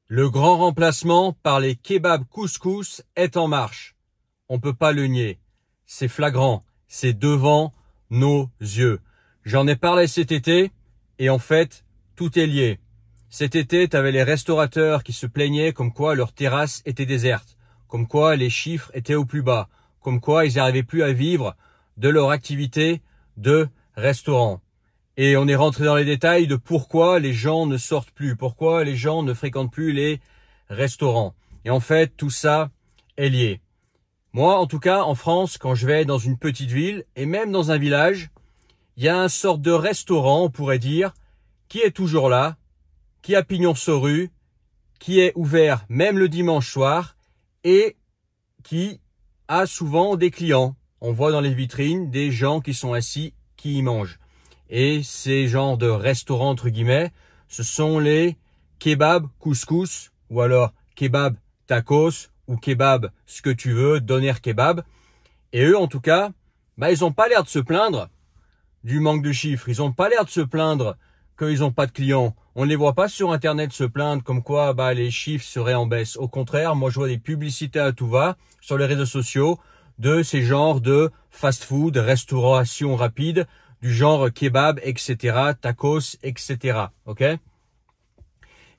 Le grand remplacement par les kebabs couscous est en marche. On peut pas le nier. C'est flagrant. C'est devant nos yeux. J'en ai parlé cet été et en fait, tout est lié. Cet été, tu avais les restaurateurs qui se plaignaient comme quoi leurs terrasses étaient désertes, comme quoi les chiffres étaient au plus bas, comme quoi ils n'arrivaient plus à vivre de leur activité de restaurant. Et on est rentré dans les détails de pourquoi les gens ne sortent plus, pourquoi les gens ne fréquentent plus les restaurants. Et en fait, tout ça est lié. Moi, en tout cas, en France, quand je vais dans une petite ville et même dans un village, il y a un sorte de restaurant, on pourrait dire, qui est toujours là, qui a pignon sur rue, qui est ouvert même le dimanche soir et qui a souvent des clients. On voit dans les vitrines des gens qui sont assis, qui y mangent. Et ces genres de restaurants, entre guillemets, ce sont les kebabs couscous ou alors kebab tacos ou kebab ce que tu veux, doner kebab. Et eux, en tout cas, ils n'ont pas l'air de se plaindre du manque de chiffres. Ils n'ont pas l'air de se plaindre qu'ils n'ont pas de clients. On ne les voit pas sur Internet se plaindre comme quoi les chiffres seraient en baisse. Au contraire, moi je vois des publicités à tout va sur les réseaux sociaux de ces genres de fast-food, restauration rapide, du genre kebab, etc., tacos, etc. Ok?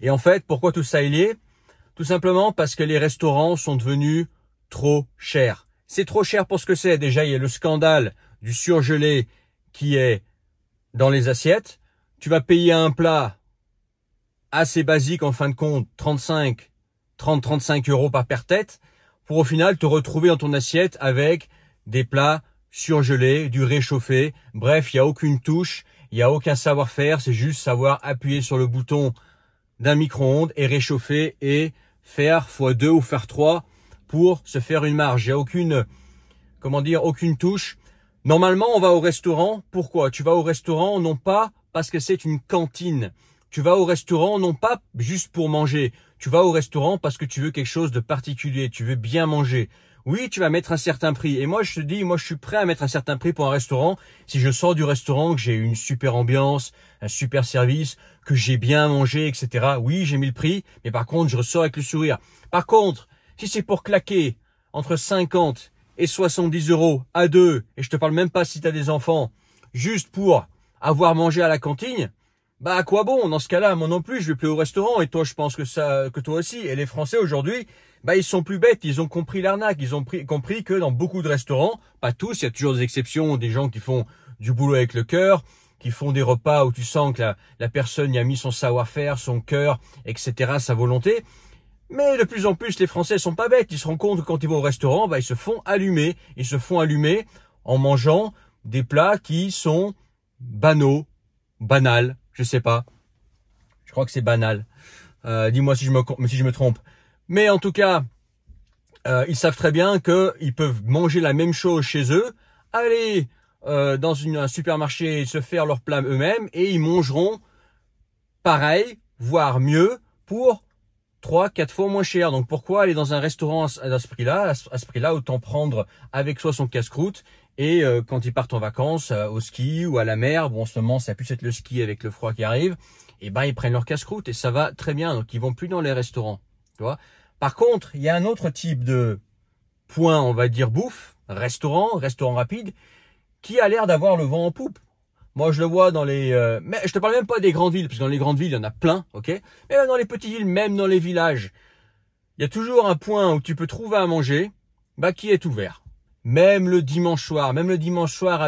Et en fait, pourquoi tout ça est lié? Tout simplement parce que les restaurants sont devenus trop chers. C'est trop cher pour ce que c'est. Déjà, il y a le scandale du surgelé qui est dans les assiettes. Tu vas payer un plat assez basique en fin de compte, 30-35 € par paire tête, pour au final te retrouver dans ton assiette avec des plats surgelés, du réchauffé. Bref, il n'y a aucune touche, il n'y a aucun savoir-faire, c'est juste savoir appuyer sur le bouton d'un micro-ondes et réchauffer et faire x2 ou faire 3 pour se faire une marge. Il n'y a aucune touche. Normalement, on va au restaurant. Pourquoi? Tu vas au restaurant non pas parce que c'est une cantine. Tu vas au restaurant non pas juste pour manger. Tu vas au restaurant parce que tu veux quelque chose de particulier. Tu veux bien manger. Oui, tu vas mettre un certain prix. Et moi, je te dis, je suis prêt à mettre un certain prix pour un restaurant. Si je sors du restaurant, que j'ai une super ambiance, un super service, que j'ai bien mangé, etc. Oui, j'ai mis le prix. Mais par contre, je ressors avec le sourire. Par contre, si c'est pour claquer entre 50 et 70 € à deux, et je te parle même pas si tu as des enfants, juste pour avoir mangé à la cantine, à quoi bon? Dans ce cas-là, moi non plus, je vais plus au restaurant. Et toi, je pense que toi aussi. Et les Français aujourd'hui, ils sont plus bêtes. Ils ont compris l'arnaque. Ils ont compris que dans beaucoup de restaurants, pas tous, il y a toujours des exceptions, des gens qui font du boulot avec le cœur, qui font des repas où tu sens que la personne y a mis son savoir-faire, son cœur, etc., sa volonté. Mais de plus en plus, les Français sont pas bêtes. Ils se rendent compte que quand ils vont au restaurant, ils se font allumer. Ils se font allumer en mangeant des plats qui sont banals, je sais pas. Je crois que c'est banal. Dis-moi si je me trompe. Mais en tout cas, ils savent très bien qu'ils peuvent manger la même chose chez eux, aller dans un supermarché et se faire leur plat eux-mêmes et ils mangeront pareil, voire mieux pour 3-4 fois moins cher. Donc pourquoi aller dans un restaurant à ce prix-là, autant prendre avec soi son casse-croûte et quand ils partent en vacances au ski ou à la mer, bon en ce moment ça a pu être le ski avec le froid qui arrive, et ils prennent leur casse-croûte et ça va très bien. Donc ils vont plus dans les restaurants, tu vois. Par contre, il y a un autre type de point, on va dire bouffe, restaurant rapide, qui a l'air d'avoir le vent en poupe. Moi, je le vois dans les... mais je te parle même pas des grandes villes, parce que dans les grandes villes, il y en a plein, ok? Mais même dans les petites villes, même dans les villages, il y a toujours un point où tu peux trouver à manger, qui est ouvert. Même le dimanche soir à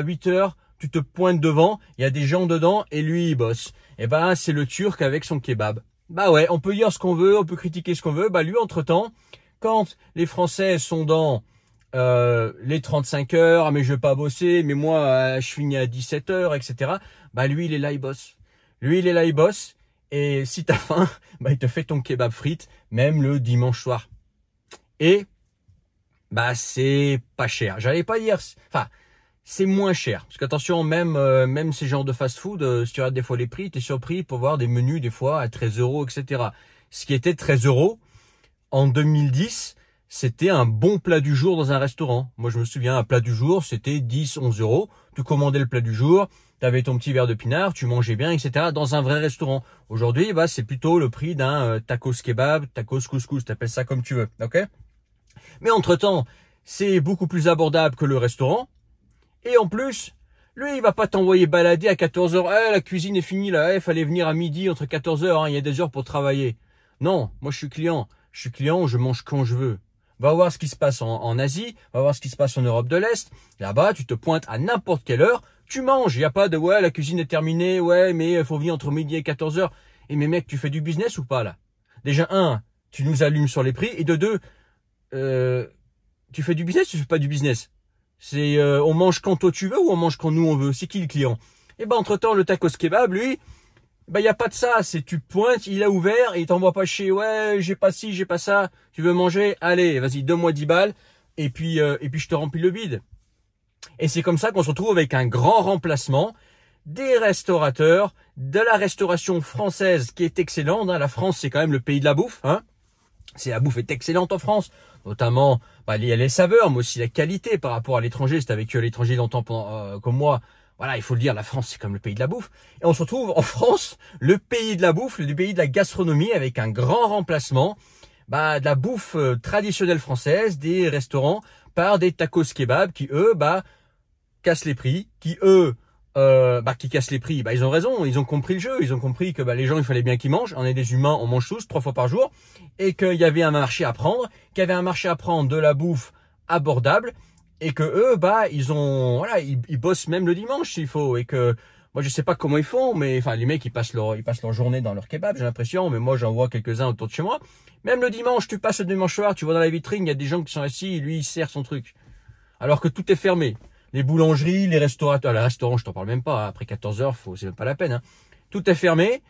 8 h, tu te pointes devant, il y a des gens dedans, et lui, il bosse. Et c'est le Turc avec son kebab. Ouais, on peut dire ce qu'on veut, on peut critiquer ce qu'on veut. Lui, entre-temps, quand les Français sont dans... les 35 heures, mais je vais pas bosser, mais moi je finis à 17 h, etc. Lui il est là, il bosse. Et si t'as faim, il te fait ton kebab frites, même le dimanche soir. Et c'est pas cher. J'allais pas dire, c'est moins cher. Parce qu'attention, même ces genres de fast-food, si tu regardes des fois les prix, t'es surpris pour voir des menus des fois à 13 €, etc. Ce qui était 13 € en 2010. c'était un bon plat du jour dans un restaurant. Moi, je me souviens, un plat du jour, c'était 10, 11 euros. Tu commandais le plat du jour, tu avais ton petit verre de pinard, tu mangeais bien, etc. dans un vrai restaurant. Aujourd'hui, bah, c'est plutôt le prix d'un tacos kebab, tacos couscous, t'appelles ça comme tu veux, ok? Mais entre-temps, c'est beaucoup plus abordable que le restaurant. Et en plus, lui, il va pas t'envoyer balader à 14 heures. Eh, la cuisine est finie là, il fallait venir à midi entre 14 heures, hein, il y a des heures pour travailler. Non, moi je suis client. Je suis client, je mange quand je veux. Va voir ce qui se passe en Asie, va voir ce qui se passe en Europe de l'Est. Là-bas, tu te pointes à n'importe quelle heure, tu manges. Il n'y a pas de ouais, la cuisine est terminée, ouais, mais il faut venir entre midi et 14 heures. Et mais mec, tu fais du business ou pas là? Déjà, un, tu nous allumes sur les prix. Et de deux, tu fais du business ou tu fais pas du business? C'est on mange quand toi tu veux ou on mange quand nous on veut? C'est qui le client? Et ben entre-temps, le tacos kebab, lui, ben, y a pas de ça, c'est tu pointes, il a ouvert et il t'envoie pas chez, ouais, j'ai pas ci, j'ai pas ça, tu veux manger, allez, vas-y, donne-moi 10 balles, et puis je te remplis le bide. Et c'est comme ça qu'on se retrouve avec un grand remplacement des restaurateurs, de la restauration française qui est excellente, hein. La France, c'est quand même le pays de la bouffe, hein. La bouffe est excellente en France, notamment, bah, il y a les saveurs, mais aussi la qualité par rapport à l'étranger. Si t'as vécu à l'étranger longtemps comme moi, voilà, il faut le dire, la France, c'est comme le pays de la bouffe. Et on se retrouve en France, le pays de la bouffe, le pays de la gastronomie, avec un grand remplacement bah, de la bouffe traditionnelle française, des restaurants, par des tacos kebab qui, eux, bah, cassent les prix, qui cassent les prix. Bah, ils ont raison, ils ont compris le jeu, ils ont compris que bah, les gens, il fallait bien qu'ils mangent. On est des humains, on mange tous 3 fois par jour, et qu'il y avait un marché à prendre, qu'il y avait un marché à prendre de la bouffe abordable, et que eux, bah, ils bossent même le dimanche s'il faut, et que moi je sais pas comment ils font, mais enfin les mecs ils passent leur journée dans leur kebab, j'ai l'impression, mais moi j'en vois quelques-uns autour de chez moi. Même le dimanche, tu passes le dimanche soir, tu vois dans la vitrine, il y a des gens qui sont assis, et lui il sert son truc, alors que tout est fermé. Les boulangeries, les restaurateurs, les restaurants, je t'en parle même pas. Hein. Après 14 heures, c'est même pas la peine. Hein. Tout est fermé.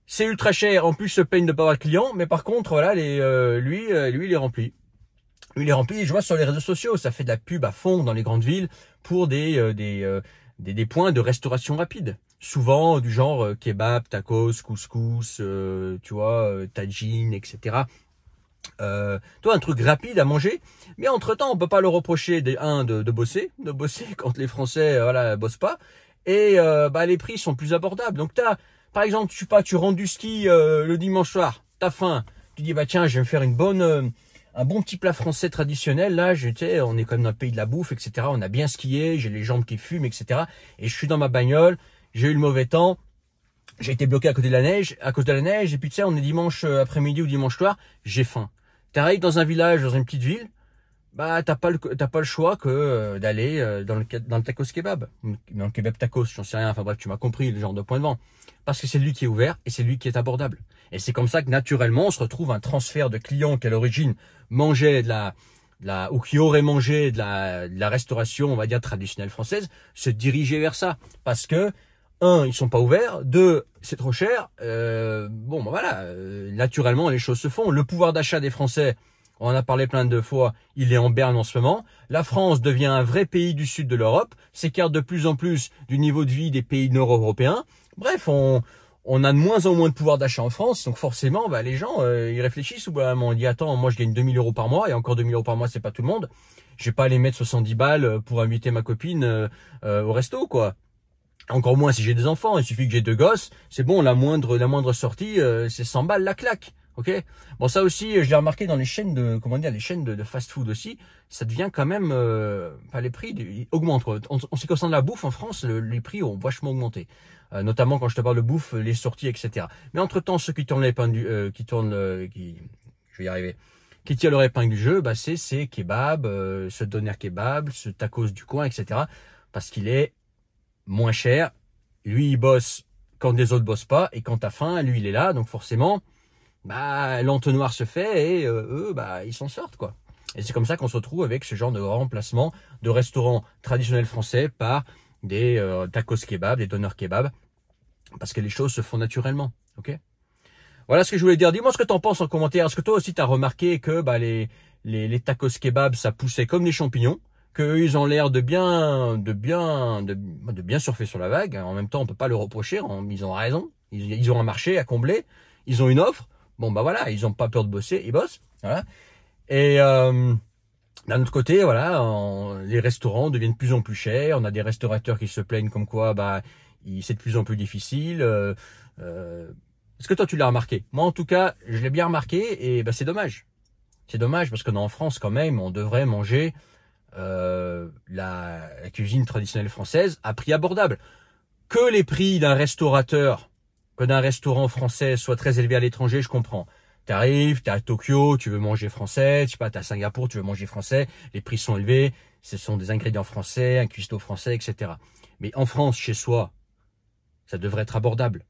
C'est ultra cher. En plus, se plaignent de pas avoir de clients. Mais par contre, voilà, lui, il est rempli. Lui, il est rempli. Et je vois sur les réseaux sociaux, ça fait de la pub à fond dans les grandes villes pour des points de restauration rapide. Souvent du genre kebab, tacos, couscous, tu vois, tagine, etc. Toi, un truc rapide à manger, mais entre temps on peut pas le reprocher de bosser quand les Français voilà bossent pas, et bah les prix sont plus abordables. Donc par exemple tu rentres du ski le dimanche soir, t'as faim, tu dis bah tiens je vais me faire un bon petit plat français traditionnel là, on est quand même dans le pays de la bouffe, etc. On a bien skié, j'ai les jambes qui fument, etc. Et je suis dans ma bagnole, j'ai eu le mauvais temps. J'ai été bloqué à cause de la neige, et puis tu sais, on est dimanche après-midi ou dimanche soir, j'ai faim. T'arrives dans un village, dans une petite ville, bah t'as pas le choix que d'aller dans le tacos kebab, dans le kebab tacos, j'en sais rien. Enfin bref, tu m'as compris le genre de point de vente, parce que c'est lui qui est ouvert et c'est lui qui est abordable. Et c'est comme ça que naturellement, on se retrouve un transfert de clients qui à l'origine mangeaient ou qui auraient mangé de la restauration, on va dire traditionnelle française, se diriger vers ça, parce que ils sont pas ouverts. 2, c'est trop cher. Naturellement, les choses se font. Le pouvoir d'achat des Français, on en a parlé plein de fois, il est en berne en ce moment. La France devient un vrai pays du sud de l'Europe, s'écarte de plus en plus du niveau de vie des pays nord-européens. Bref, on a de moins en moins de pouvoir d'achat en France, donc forcément, bah, les gens, ils réfléchissent ou bah, on dit attends, moi je gagne 2000 euros par mois, et encore 2000 euros par mois, c'est pas tout le monde. Je vais pas aller mettre 70 balles pour inviter ma copine au resto, quoi. Encore moins si j'ai des enfants, il suffit que j'ai 2 gosses, c'est bon, la moindre sortie, c'est 100 balles la claque, ok. Bon, ça aussi, je l'ai remarqué dans les chaînes de fast-food aussi, ça devient quand même, les prix ils augmentent, quoi. En ce qui concerne la bouffe en France, les prix ont vachement augmenté, notamment quand je te parle de bouffe, les sorties, etc. Mais entre temps, ceux qui tournent l'épingle qui tirent leur épingle du jeu, bah c'est ces kebabs, ce doner kebab, ce tacos du coin, etc. Parce qu'il est moins cher, lui il bosse quand des autres bossent pas, et quand t'as faim, lui il est là, donc forcément, bah l'entonnoir se fait, et eux, bah ils s'en sortent, quoi. Et c'est comme ça qu'on se retrouve avec ce genre de remplacement de restaurants traditionnels français par des tacos kebab, des doner kebab, parce que les choses se font naturellement, ok. Voilà ce que je voulais dire. Dis-moi ce que t'en penses en commentaire. Est-ce que toi aussi t'as remarqué que bah les tacos kebab ça poussait comme les champignons, qu'eux ils ont l'air de bien surfer sur la vague. En même temps, on peut pas le reprocher, ils ont raison. Ils ont un marché à combler, ils ont une offre. Bon bah voilà, ils ont pas peur de bosser, ils bossent. Voilà. Et d'un autre côté, voilà, les restaurants deviennent de plus en plus chers. On a des restaurateurs qui se plaignent comme quoi, c'est de plus en plus difficile. Est-ce que toi tu l'as remarqué? Moi, en tout cas, je l'ai bien remarqué et c'est dommage. C'est dommage parce qu'en France, quand même, on devrait manger la cuisine traditionnelle française à prix abordable. Que les prix d'un restaurateur, que d'un restaurant français soient très élevés à l'étranger, je comprends. T'arrives, t'es à Tokyo, tu veux manger français, je sais pas, t'es à Singapour, tu veux manger français, les prix sont élevés, ce sont des ingrédients français, un cuistot français, etc. Mais en France, chez soi, ça devrait être abordable.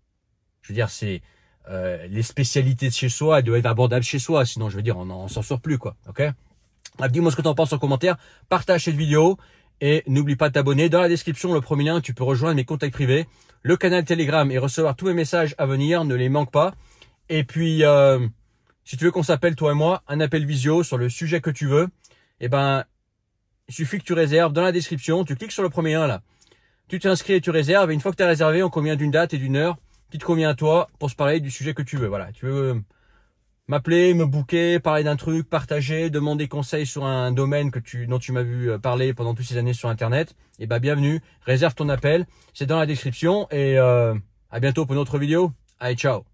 Je veux dire, c'est les spécialités de chez soi, elles doivent être abordables chez soi, sinon je veux dire, on s'en sort plus, quoi. Ok? Dis-moi ce que tu en penses en commentaire, partage cette vidéo et n'oublie pas de t'abonner. Dans la description, le premier lien, tu peux rejoindre mes contacts privés, le canal Telegram et recevoir tous mes messages à venir, ne les manque pas. Et puis, si tu veux qu'on s'appelle, toi et moi, un appel visio sur le sujet que tu veux, il suffit que tu réserves dans la description, tu cliques sur le premier lien là. Tu t'inscris et tu réserves, et une fois que tu as réservé, on convient d'une date et d'une heure qui te convient à toi pour se parler du sujet que tu veux. Voilà, tu veux m'appeler, me booker, parler d'un truc, partager, demander conseil sur un domaine dont tu m'as vu parler pendant toutes ces années sur Internet, bienvenue, réserve ton appel, c'est dans la description et à bientôt pour une autre vidéo. Allez, ciao.